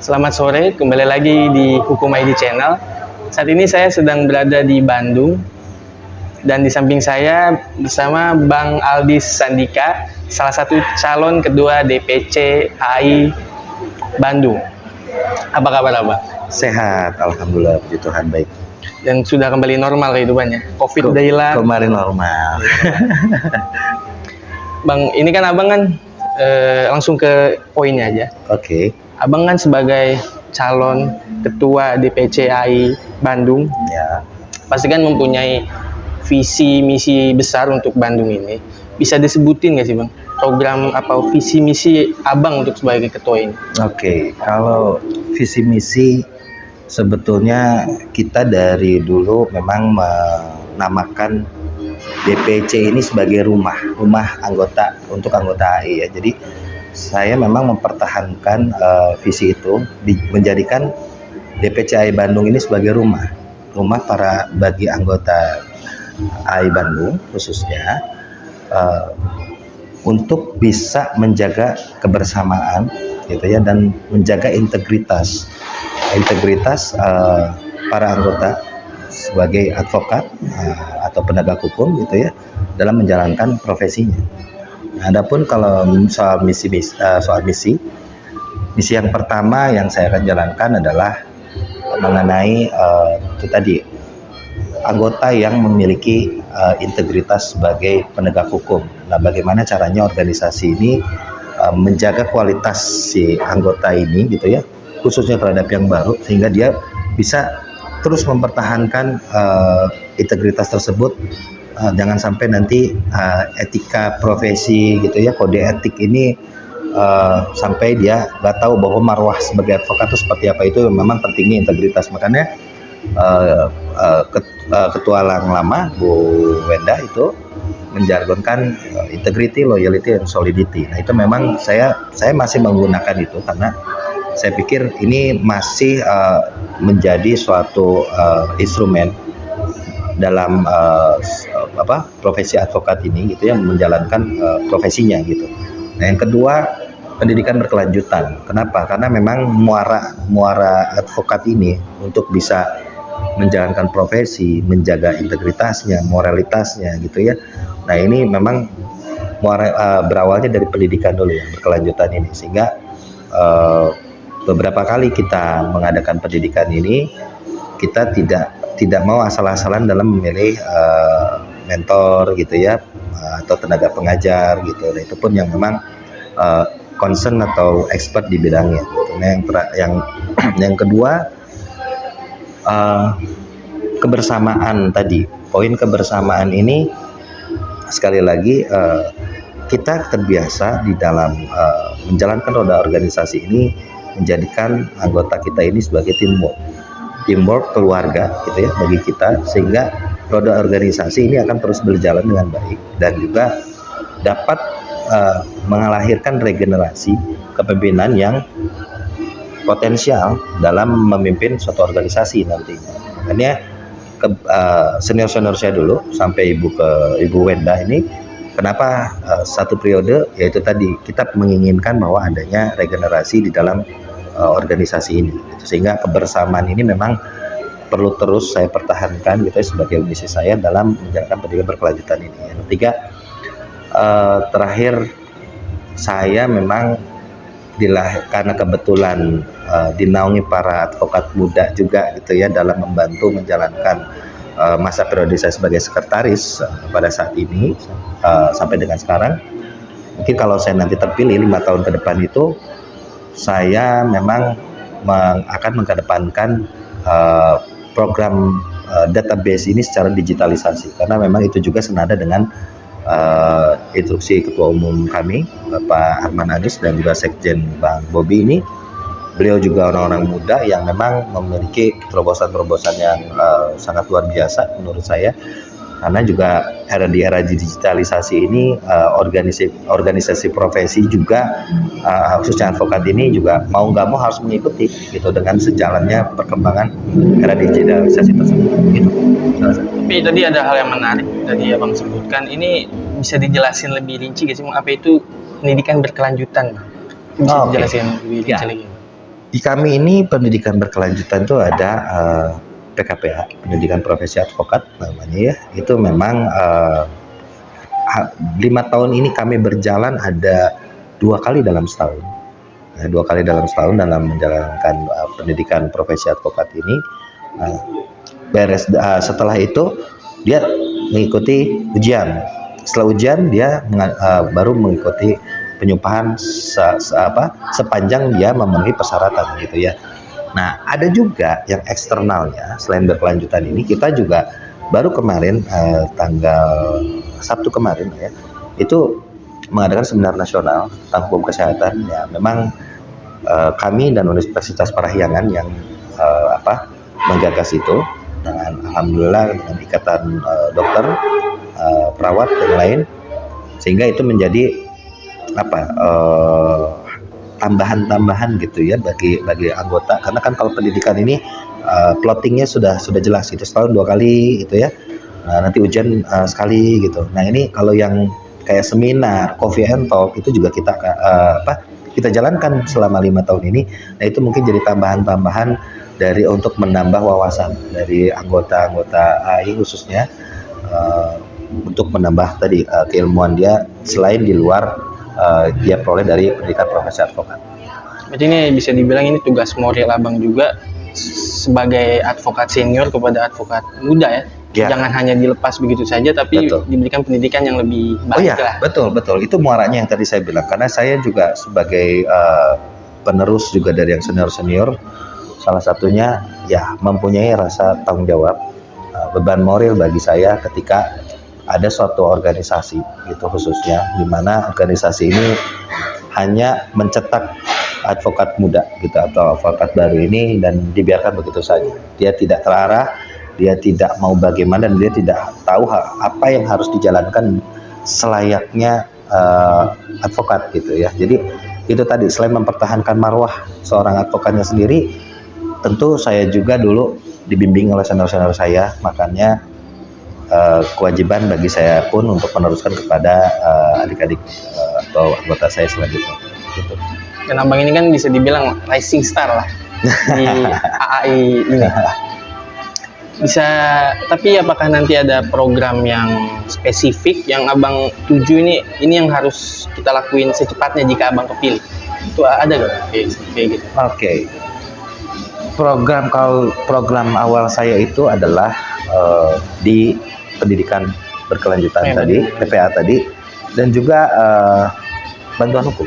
Selamat sore, kembali lagi di Hukum ID Channel. Saat ini saya sedang berada di Bandung dan di samping saya bersama Bang Aldis Sandika, salah satu calon ketua DPC HI Bandung. Apa kabar Abang? Sehat, alhamdulillah, puji Tuhan, baik. Dan sudah kembali normal kehidupannya. Covid udah hilang. Kemarin normal. Bang, ini kan Abang kan langsung ke poinnya aja. Oke. Abang kan sebagai calon ketua DPC HI Bandung, Ya. pasti kan mempunyai visi misi besar untuk Bandung ini. Bisa disebutin nggak sih Bang, program apa visi misi Abang untuk sebagai ketua ini? Oke, kalau visi misi sebetulnya kita dari dulu memang menamakan DPC ini sebagai rumah anggota untuk anggota HI ya. Jadi saya memang mempertahankan visi itu menjadikan DPC HI Bandung ini sebagai rumah para bagi anggota HI Bandung khususnya untuk bisa menjaga kebersamaan gitu ya, dan menjaga integritas para anggota sebagai advokat atau penegak hukum gitu ya, dalam menjalankan profesinya. Adapun kalau soal misi yang pertama yang saya akan jalankan adalah mengenai itu tadi, anggota yang memiliki integritas sebagai penegak hukum. Nah, bagaimana caranya organisasi ini menjaga kualitas si anggota ini gitu ya, khususnya terhadap yang baru, sehingga dia bisa terus mempertahankan integritas tersebut. Jangan sampai nanti etika profesi gitu ya, kode etik ini sampai dia nggak tahu bahwa marwah sebagai advokat itu seperti apa. Itu memang pentingnya integritas. Makanya ketua lama Bu Wenda itu menjargonkan integrity, loyalty, and solidity. Nah, itu memang saya masih menggunakan itu karena saya pikir ini masih menjadi suatu instrumen dalam profesi advokat ini gitu ya, menjalankan profesinya gitu. Nah, yang kedua, pendidikan berkelanjutan. Kenapa? Karena memang muara advokat ini untuk bisa menjalankan profesi, menjaga integritasnya, moralitasnya gitu ya. Nah, ini memang berawalnya dari pendidikan dulu ya, berkelanjutan ini, sehingga beberapa kali kita mengadakan pendidikan ini, kita tidak mau asal-asalan dalam memilih mentor gitu ya, atau tenaga pengajar gitu. Nah, itu pun yang memang concern atau expert di bidangnya gitu. Nah, yang kedua, kebersamaan tadi. Poin kebersamaan ini sekali lagi kita terbiasa di dalam menjalankan roda organisasi ini, menjadikan anggota kita ini sebagai teamwork keluarga gitu ya bagi kita, sehingga roda organisasi ini akan terus berjalan dengan baik dan juga dapat melahirkan regenerasi kepemimpinan yang potensial dalam memimpin suatu organisasi nantinya. Makanya senior saya dulu sampai Ibu Wenda ini, kenapa satu periode, yaitu tadi kita menginginkan bahwa adanya regenerasi di dalam organisasi ini, sehingga kebersamaan ini memang perlu terus saya pertahankan gitu ya, sebagai misi saya dalam menjalankan pendidikan berkelanjutan ini. Yang ketiga, terakhir, saya memang karena kebetulan dinaungi para advokat muda juga gitu ya, dalam membantu menjalankan masa periode saya sebagai sekretaris pada saat ini sampai dengan sekarang. Mungkin kalau saya nanti terpilih 5 tahun ke depan itu, saya memang akan mengedepankan program database ini secara digitalisasi, karena memang itu juga senada dengan instruksi Ketua Umum kami Bapak Arman Adis dan juga Sekjen Bang Bobi ini. Beliau juga orang-orang muda yang memang memiliki terobosan-terobosan yang sangat luar biasa menurut saya, karena juga di era digitalisasi ini organisasi profesi juga khususnya advokat ini juga mau nggak mau harus mengikuti gitu dengan sejalannya perkembangan era digitalisasi tersebut gitu. Tapi tadi ada hal yang menarik tadi Abang sebutkan, ini bisa dijelasin lebih rinci gak sih apa itu pendidikan berkelanjutan? Bisa dijelasin lebih rinci lagi? Di kami ini pendidikan berkelanjutan itu ada PKPA, pendidikan profesi advokat namanya ya. Itu memang 5 tahun ini kami berjalan ada 2 kali dalam setahun. Nah, 2 kali dalam setahun dalam menjalankan pendidikan profesi advokat ini. Setelah itu dia mengikuti ujian. Setelah ujian dia baru mengikuti penyumpahan sepanjang dia memenuhi persyaratan gitu ya. Nah, ada juga yang eksternalnya selain berkelanjutan ini, kita juga baru kemarin tanggal Sabtu kemarin ya, itu mengadakan seminar nasional tentang hukum kesehatan ya. Memang kami dan Universitas Parahyangan yang menggagas itu dengan alhamdulillah dengan ikatan dokter, perawat dan lain, sehingga itu menjadi tambahan-tambahan gitu ya bagi anggota, karena kan kalau pendidikan ini plottingnya sudah jelas gitu, setahun 2 kali gitu ya. Nah, nanti ujian sekali gitu. Nah, ini kalau yang kayak seminar, coffee and talk itu juga kita jalankan selama 5 tahun ini. Nah, itu mungkin jadi tambahan-tambahan dari untuk menambah wawasan dari anggota-anggota AI khususnya, untuk menambah tadi keilmuan dia selain di luar dia peroleh dari pendidikan profesi advokat. Berarti ini bisa dibilang ini tugas moral abang juga sebagai advokat senior kepada advokat muda ya. Jangan hanya dilepas begitu saja, tapi diberikan pendidikan yang lebih baik lah. Betul. Itu muaranya yang tadi saya bilang, karena saya juga sebagai penerus juga dari yang senior, salah satunya ya mempunyai rasa tanggung jawab, beban moral bagi saya ketika ada suatu organisasi gitu, khususnya di mana organisasi ini hanya mencetak advokat muda gitu atau advokat baru ini dan dibiarkan begitu saja. Dia tidak terarah, dia tidak mau bagaimana, dan dia tidak tahu apa yang harus dijalankan selayaknya advokat gitu ya. Jadi itu tadi, selain mempertahankan marwah seorang advokatnya sendiri, tentu saya juga dulu dibimbing oleh senior-senior saya, makanya kewajiban bagi saya pun untuk meneruskan kepada adik-adik atau anggota saya selanjutnya gitu. Dan abang ini kan bisa dibilang rising star lah di AAI ini. Tapi apakah nanti ada program yang spesifik yang abang tuju ini yang harus kita lakuin secepatnya jika abang kepilih? Itu ada gak kayak gitu? Oke. Program awal saya itu adalah di pendidikan berkelanjutan tadi, PPA tadi, dan juga bantuan hukum.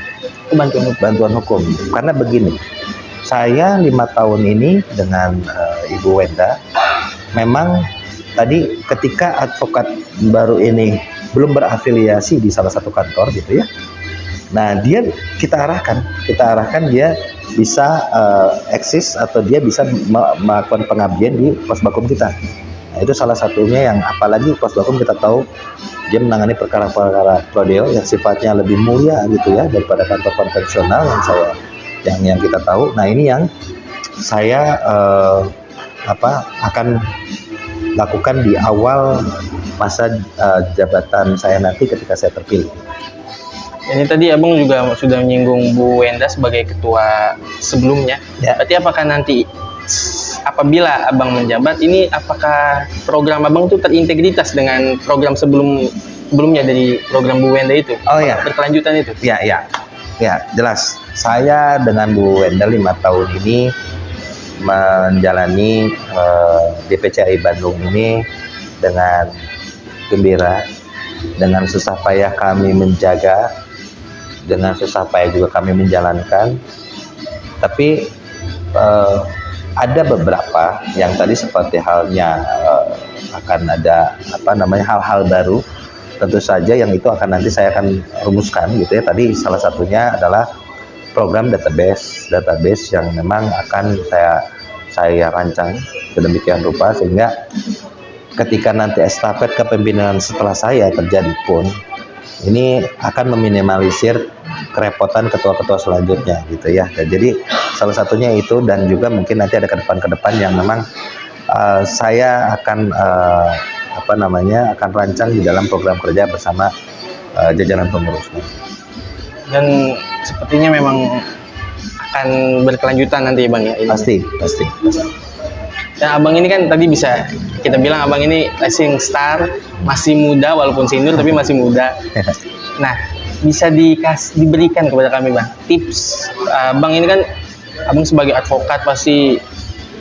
Karena begini, saya 5 tahun ini dengan Ibu Wenda, memang tadi ketika advokat baru ini belum berafiliasi di salah satu kantor gitu ya. Nah, kita arahkan dia bisa eksis atau dia bisa melakukan pengabdian di Posbakum kita. Nah, itu salah satunya, yang apalagi Posbakum kita tahu dia menangani perkara-perkara prodeo yang sifatnya lebih mulia gitu ya daripada kantor konvensional yang kita tahu. Nah, ini yang saya akan lakukan di awal masa jabatan saya nanti ketika saya terpilih. Ini tadi abang juga sudah menyinggung Bu Wenda sebagai ketua sebelumnya. Ya. Berarti apakah nanti apabila abang menjabat ini, apakah program abang itu terintegritas dengan program sebelumnya dari program Bu Wenda itu? Oh ya. Berkelanjutan itu? Ya, jelas. Saya dengan Bu Wenda 5 tahun ini menjalani DPCI Bandung ini dengan gembira, dengan susah payah kami menjaga, dengan susah payah juga kami menjalankan. Tapi ada beberapa yang tadi seperti halnya akan ada hal-hal baru, tentu saja yang itu nanti saya akan rumuskan gitu ya. Tadi salah satunya adalah program database yang memang akan saya rancang sedemikian rupa sehingga ketika nanti estafet kepemimpinan setelah saya terjadi pun, ini akan meminimalisir kerepotan ketua-ketua selanjutnya gitu ya. Dan jadi salah satunya itu, dan juga mungkin nanti ada ke depan yang memang saya akan akan rancang di dalam program kerja bersama jajaran pengurusnya. Dan sepertinya memang akan berkelanjutan nanti Bang ya ini. Pasti. Dan Abang ini kan tadi bisa kita bilang Abang ini rising star, masih muda walaupun senior tapi masih muda. Nah, bisa diberikan kepada kami Bang tips. Bang ini kan Abang sebagai advokat pasti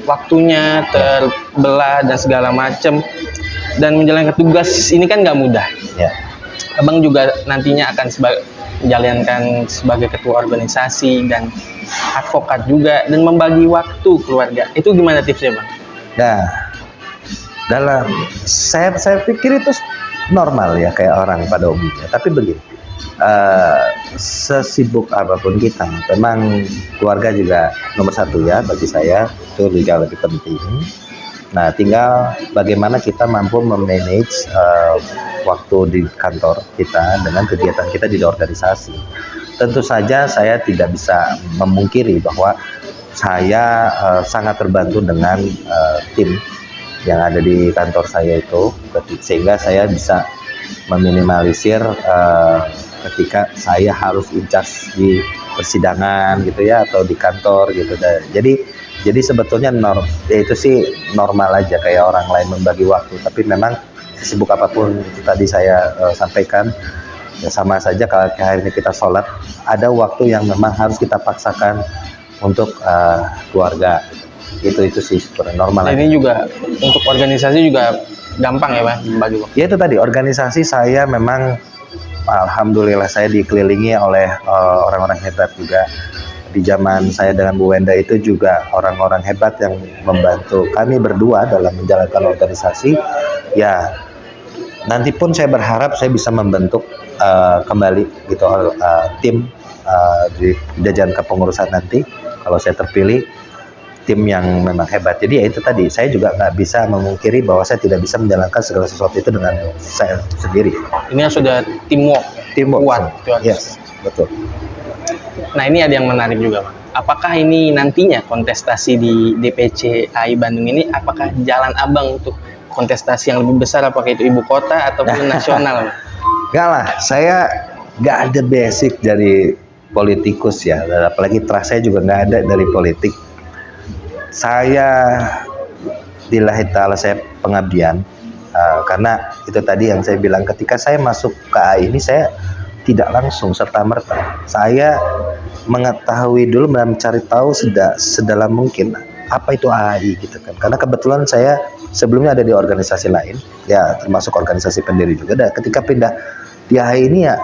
waktunya terbelah dan segala macam, dan menjalankan tugas ini kan nggak mudah. Ya. Abang juga nantinya akan menjalankan sebagai ketua organisasi dan advokat juga, dan membagi waktu keluarga. Itu gimana tipsnya Bang? Nah, saya pikir itu normal ya kayak orang pada umumnya. Tapi begini, sesibuk apapun kita, memang keluarga juga nomor satu ya bagi saya, itu juga lebih penting. Nah, tinggal bagaimana kita mampu memanage waktu di kantor kita dengan kegiatan kita di organisasi. Tentu saja saya tidak bisa memungkiri bahwa saya sangat terbantu dengan tim yang ada di kantor saya itu, sehingga saya bisa meminimalisir ketika saya harus in charge di persidangan gitu ya, atau di kantor gitu. Jadi sebetulnya itu sih normal aja kayak orang lain membagi waktu, tapi memang sibuk apapun itu tadi saya sampaikan, ya sama saja kalau akhirnya kita sholat, ada waktu yang memang harus kita paksakan untuk keluarga. Itu sih normal. Ini juga untuk organisasi juga gampang ya Bang membagi waktu. Ya itu tadi, organisasi saya memang alhamdulillah saya dikelilingi oleh orang-orang hebat juga. Di zaman saya dengan Bu Wenda itu juga orang-orang hebat yang membantu kami berdua dalam menjalankan organisasi. Ya, nanti pun saya berharap saya bisa membentuk kembali gitu tim di jajaran kepengurusan nanti kalau saya terpilih, tim yang memang hebat. Jadi ya itu tadi, saya juga nggak bisa memungkiri bahwa saya tidak bisa menjalankan segala sesuatu itu dengan saya sendiri. Ini sudah teamwork kuat. Yes, betul. Nah, ini ada yang menarik juga Bang. Apakah ini nantinya kontestasi di DPC AI Bandung ini, apakah jalan Abang untuk kontestasi yang lebih besar, apakah itu ibu kota ataupun nasional Bang? Enggak lah, saya nggak ada basic dari politikus ya, apalagi terah saya juga nggak ada dari politik. Saya lillahi ta'ala saya pengabdian, karena itu tadi yang saya bilang, ketika saya masuk ke AI ini saya tidak langsung serta-merta, saya mengetahui dulu, mencari tahu sedalam mungkin apa itu AI gitu kan, karena kebetulan saya sebelumnya ada di organisasi lain ya, termasuk organisasi pendiri juga. Dan ketika pindah di AI ini ya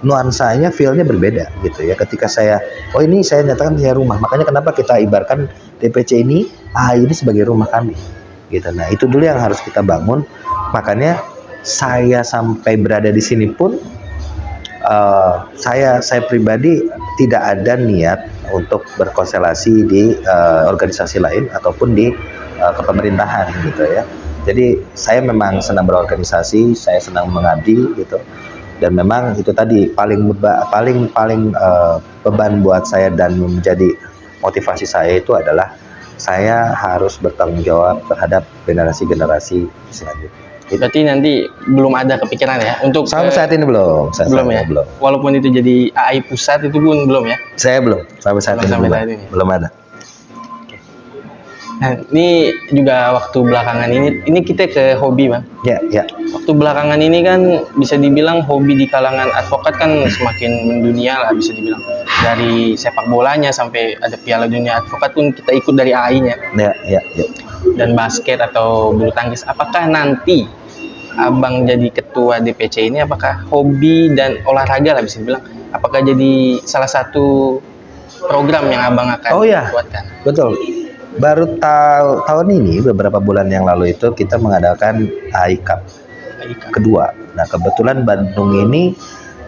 nuansanya, feel-nya berbeda gitu ya. Ketika saya, ini saya nyatakan punya rumah, makanya kenapa kita ibaratkan DPC ini, AI ini sebagai rumah kami gitu. Nah itu dulu yang harus kita bangun. Makanya saya sampai berada di sini pun saya pribadi tidak ada niat untuk berkonstelasi di organisasi lain ataupun di kepemerintahan gitu ya. Jadi saya memang senang berorganisasi, saya senang mengabdi gitu. Dan memang itu tadi paling beban buat saya dan menjadi motivasi saya itu adalah saya harus bertanggung jawab terhadap generasi-generasi selanjutnya. Berarti nanti belum ada kepikiran ya untuk sampai saat ini belum. Belum ya. Belum. Walaupun itu jadi AI pusat itu pun belum ya. Saya belum sampai saat ini belum ada. Nah, ini juga waktu belakangan ini kita ke hobi Bang. Ya. Waktu belakangan ini kan bisa dibilang hobi di kalangan advokat kan semakin mendunia lah, bisa dibilang. Dari sepak bolanya sampai ada Piala Dunia Advokat pun kita ikut dari AI-nya. Ya. Dan basket atau bulu tangkis. Apakah nanti Abang jadi ketua DPC ini, apakah hobi dan olahraga lah bisa dibilang, apakah jadi salah satu program yang Abang akan buatkan? Betul. Baru tahun ini, beberapa bulan yang lalu itu kita mengadakan AI Cup kedua. Nah kebetulan Bandung ini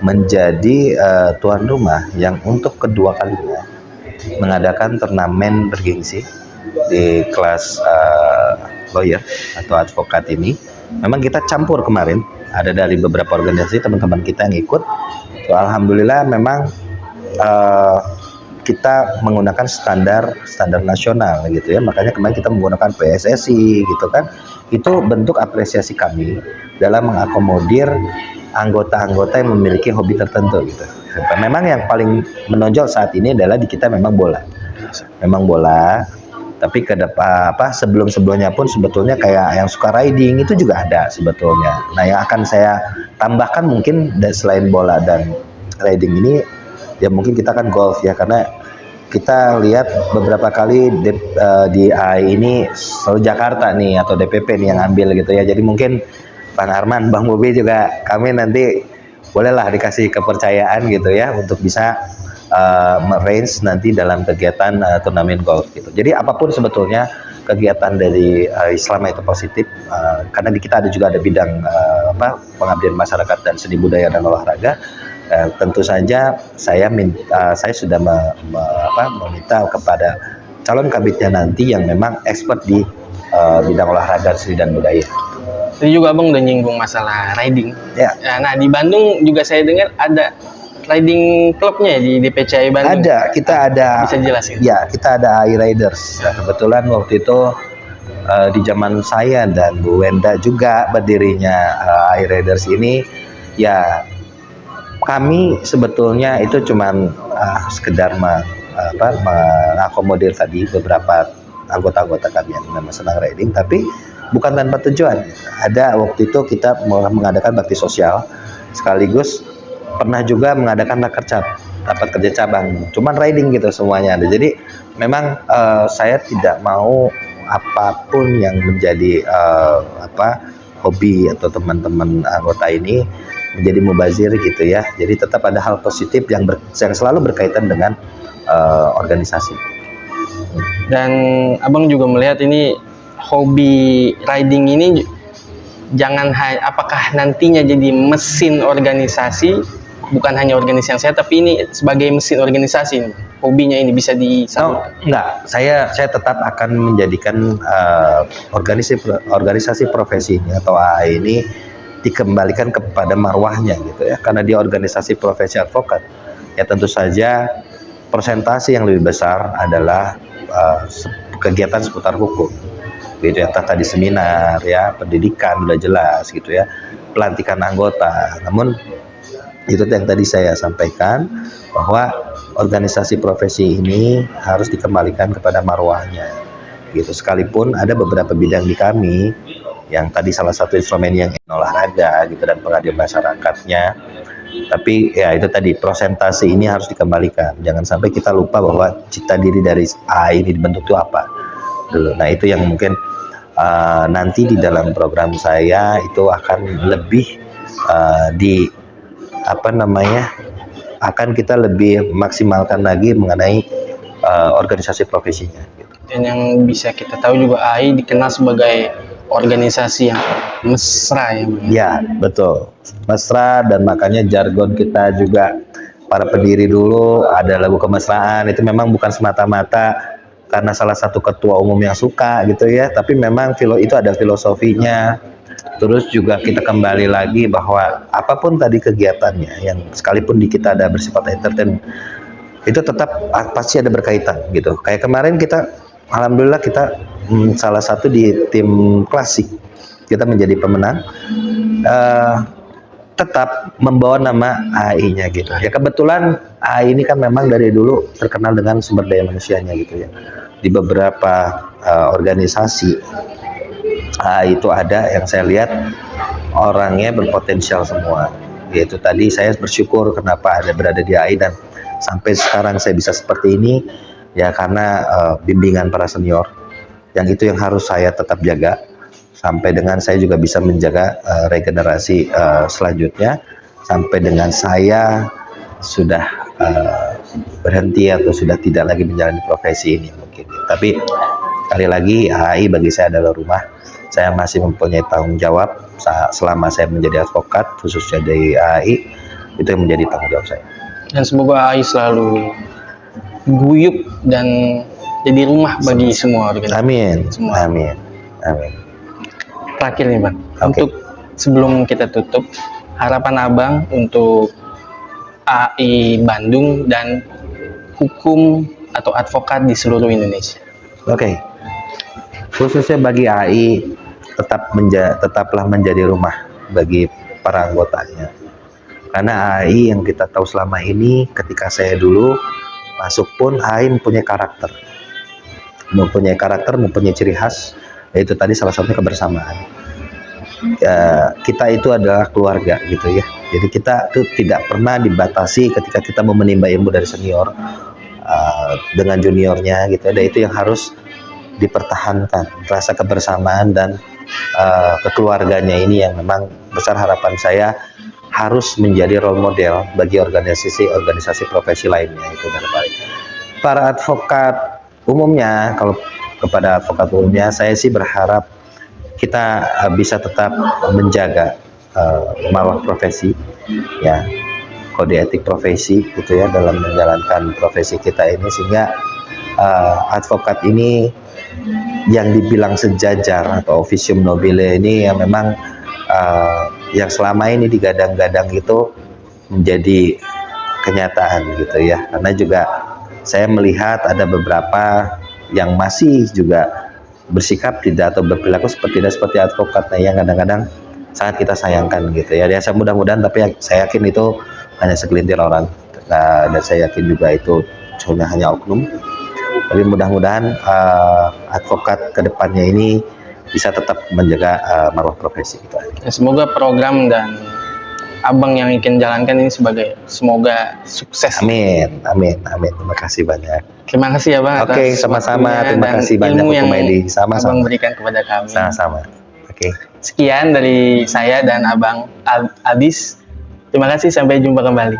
menjadi tuan rumah yang untuk kedua kalinya mengadakan turnamen bergengsi di kelas lawyer atau advokat ini. Memang kita campur kemarin, ada dari beberapa organisasi teman-teman kita yang ikut. Alhamdulillah memang kita menggunakan standar nasional gitu ya. Makanya kemarin kita menggunakan PSSI gitu kan. Itu bentuk apresiasi kami dalam mengakomodir anggota-anggota yang memiliki hobi tertentu gitu. Memang yang paling menonjol saat ini adalah di kita memang bola. Tapi ke depan sebelum-sebelumnya pun sebetulnya kayak yang suka riding itu juga ada sebetulnya. Nah, yang akan saya tambahkan mungkin selain bola dan riding ini ya mungkin kita kan golf ya, karena kita lihat beberapa kali di AI ini selalu Jakarta nih atau DPP nih yang ambil gitu ya. Jadi mungkin Bang Arman, Bang Bobi juga kami nanti bolehlah dikasih kepercayaan gitu ya untuk bisa range nanti dalam kegiatan turnamen golf gitu. Jadi apapun sebetulnya kegiatan dari selama itu positif, karena di kita juga ada bidang pengabdian masyarakat dan seni budaya dan olahraga. Tentu saja saya sudah meminta kepada calon kabitnya nanti yang memang expert di bidang olahraga, seni dan budaya. Tadi juga Abang udah nyinggung masalah riding. Ya. Nah, di Bandung juga saya dengar ada riding klubnya di DPCI Bandung. Ada, kita ada. Bisa jelasin? Ya, kita ada AI Riders. Nah, kebetulan waktu itu di zaman saya dan Bu Wenda juga berdirinya AI Riders ini, ya kami sebetulnya itu cuman sekedar mengakomodir tadi beberapa anggota-anggota kami yang memang senang riding, tapi bukan tanpa tujuan. Ada waktu itu kita mengadakan bakti sosial, sekaligus pernah juga mengadakan rapat kerja cabang, cuman riding gitu semuanya ada. Jadi memang saya tidak mau apapun yang menjadi hobi atau teman-teman anggota ini menjadi mubazir gitu ya. Jadi tetap ada hal positif yang selalu berkaitan dengan organisasi. Dan Abang juga melihat ini hobi riding ini apakah nantinya jadi mesin organisasi, bukan hanya organisasi yang saya, tapi ini sebagai mesin organisasi nih, hobinya ini bisa disalurkan? Enggak, saya tetap akan menjadikan organisasi profesi ini atau AI ini dikembalikan kepada marwahnya gitu ya, karena dia organisasi profesi advokat ya. Tentu saja persentase yang lebih besar adalah kegiatan seputar hukum gitu ya, tadi seminar ya, pendidikan udah jelas gitu ya, pelantikan anggota. Namun itu yang tadi saya sampaikan, bahwa organisasi profesi ini harus dikembalikan kepada marwahnya gitu. Sekalipun ada beberapa bidang di kami yang tadi salah satu instrumen yang olahraga gitu dan pengabdian masyarakatnya, tapi ya itu tadi prosentase ini harus dikembalikan. Jangan sampai kita lupa bahwa cita diri dari AI ini dibentuk itu apa dulu. Nah, itu yang mungkin nanti di dalam program saya itu akan lebih akan kita lebih maksimalkan lagi mengenai organisasi profesinya gitu. Dan yang bisa kita tahu juga AI dikenal sebagai organisasi yang mesra ya. Ya, betul. Mesra, dan makanya jargon kita juga para pendiri dulu ada lagu kemesraan. Itu memang bukan semata-mata karena salah satu ketua umum yang suka gitu ya, tapi memang itu ada filosofinya. Terus juga kita kembali lagi bahwa apapun tadi kegiatannya yang sekalipun di kita ada bersifat entertain, itu tetap pasti ada berkaitan gitu. Kayak kemarin kita alhamdulillah kita salah satu di tim klasik kita menjadi pemenang, tetap membawa nama AI-nya gitu ya. Kebetulan AI ini kan memang dari dulu terkenal dengan sumber daya manusianya gitu ya. Di beberapa organisasi AI itu ada yang saya lihat orangnya berpotensial semua. Yaitu tadi saya bersyukur kenapa berada di AI dan sampai sekarang saya bisa seperti ini ya, karena bimbingan para senior. Yang itu yang harus saya tetap jaga sampai dengan saya juga bisa menjaga regenerasi selanjutnya, sampai dengan saya sudah berhenti atau sudah tidak lagi menjalani profesi ini mungkin. Tapi sekali lagi AI bagi saya adalah rumah. Saya masih mempunyai tanggung jawab selama saya menjadi advokat, khususnya dari AI, itu yang menjadi tanggung jawab saya. Dan semoga AI selalu guyup dan jadi rumah bagi semua organisasi. Amin. Semua. Amin. Amin. Terakhir nih Bang, Okay. untuk sebelum kita tutup, harapan Abang untuk AI Bandung dan hukum atau advokat di seluruh Indonesia. Oke. Khususnya bagi AI, tetaplah menjadi rumah bagi para anggotanya. Karena AI yang kita tahu selama ini, ketika saya dulu masuk pun AI mempunyai karakter, mempunyai ciri khas, yaitu tadi salah satunya kebersamaan. Kita itu adalah keluarga gitu ya. Jadi kita tuh tidak pernah dibatasi ketika kita mau menimba ilmu dari senior dengan juniornya gitu. Dan itu yang harus dipertahankan, rasa kebersamaan dan kekeluarganya ini yang memang besar harapan saya harus menjadi role model bagi organisasi profesi lainnya itu dari para advokat umumnya. Kalau kepada advokat umumnya, saya sih berharap kita bisa tetap menjaga marwah profesi, ya, kode etik profesi gitu ya dalam menjalankan profesi kita ini, sehingga advokat ini yang dibilang sejajar atau officium nobile ini yang memang yang selama ini digadang-gadang itu menjadi kenyataan gitu ya. Karena juga saya melihat ada beberapa yang masih juga bersikap tidak atau berperilaku seperti advokat yang kadang-kadang sangat kita sayangkan gitu ya. Saya mudah-mudahan, tapi saya yakin itu hanya segelintir orang, dan saya yakin juga itu hanya oknum. Tapi mudah-mudahan advokat kedepannya ini bisa tetap menjaga marwah profesi kita. Ya, semoga program dan Abang yang ingin jalankan ini semoga sukses. Amin. Terima kasih banyak. Terima kasih ya Bang. Oke, sama-sama. Terima kasih banyak Hukumaidi. Sama-sama. Abang berikan kepada kami. Sama-sama. Oke. Sekian dari saya dan Abang Aldis. Terima kasih, sampai jumpa kembali.